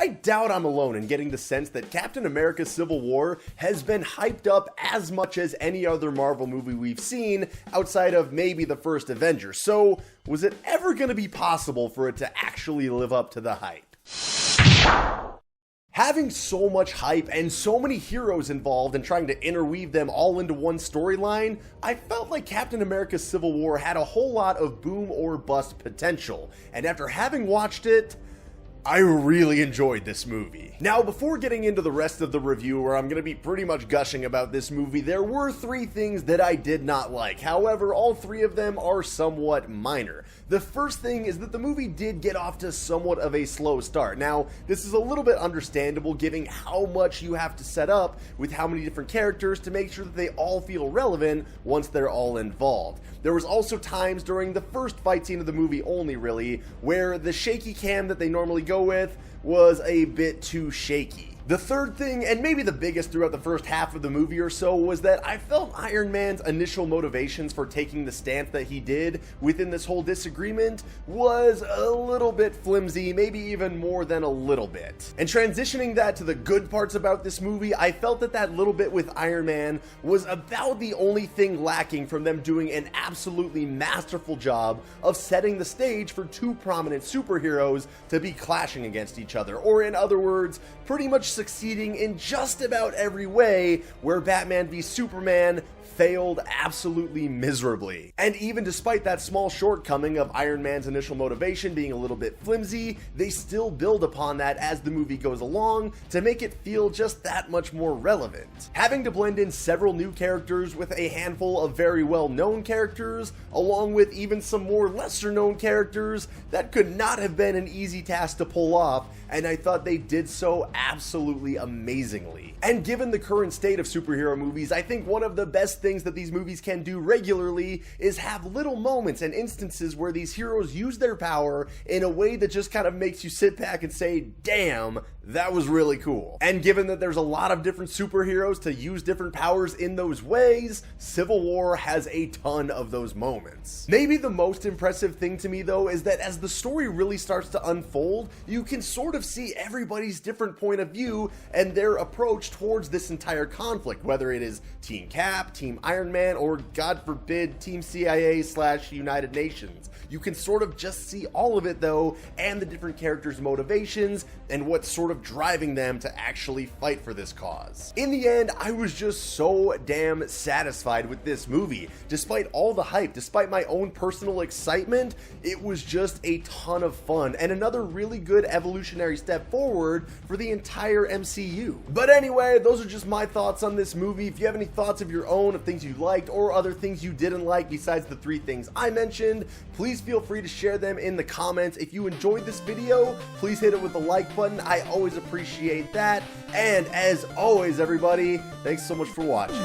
I doubt I'm alone in getting the sense that Captain America Civil War has been hyped up as much as any other Marvel movie we've seen outside of maybe the first Avengers. So, was it ever going to be possible for it to actually live up to the hype? Having so much hype and so many heroes involved and trying to interweave them all into one storyline, I felt like Captain America Civil War had a whole lot of boom or bust potential, and after having watched it, I really enjoyed this movie. Now, before getting into the rest of the review, where I'm going to be pretty much gushing about this movie, there were 3 things that I did not like. However, all 3 of them are somewhat minor. The first thing is that the movie did get off to somewhat of a slow start. Now, this is a little bit understandable given how much you have to set up with how many different characters to make sure that they all feel relevant once they're all involved. There was also times during the first fight scene of the movie only, really, where the shaky cam that they normally go with was a bit too shaky. The third thing, and maybe the biggest throughout the first half of the movie or so, was that I felt Iron Man's initial motivations for taking the stance that he did within this whole disagreement was a little bit flimsy, maybe even more than a little bit. And transitioning that to the good parts about this movie, I felt that that little bit with Iron Man was about the only thing lacking from them doing an absolutely masterful job of setting the stage for 2 prominent superheroes to be clashing against each other, or in other words, pretty much succeeding in just about every way where Batman v Superman failed absolutely miserably. And even despite that small shortcoming of Iron Man's initial motivation being a little bit flimsy, they still build upon that as the movie goes along to make it feel just that much more relevant. Having to blend in several new characters with a handful of very well-known characters, along with even some more lesser-known characters, that could not have been an easy task to pull off, and I thought they did so absolutely amazingly. And given the current state of superhero movies, I think one of the best things that these movies can do regularly is have little moments and instances where these heroes use their power in a way that just kind of makes you sit back and say, damn, that was really cool. And given that there's a lot of different superheroes to use different powers in those ways, Civil War has a ton of those moments. Maybe the most impressive thing to me though is that as the story really starts to unfold, you can sort of see everybody's different point of view and their approach towards this entire conflict, whether it is Team Cap, Team Iron Man, or God forbid, Team CIA/United Nations. You can sort of just see all of it though, and the different characters' motivations, and what's sort of driving them to actually fight for this cause. In the end, I was just so damn satisfied with this movie. Despite all the hype, despite my own personal excitement, it was just a ton of fun, and another really good evolutionary step forward for the entire MCU. But anyway, those are just my thoughts on this movie. If you have any thoughts of your own, of things you liked, or other things you didn't like besides the 3 things I mentioned, please feel free to share them in the comments. If you enjoyed this video, please hit it with the like button. I always appreciate that. And as always, everybody, thanks so much for watching.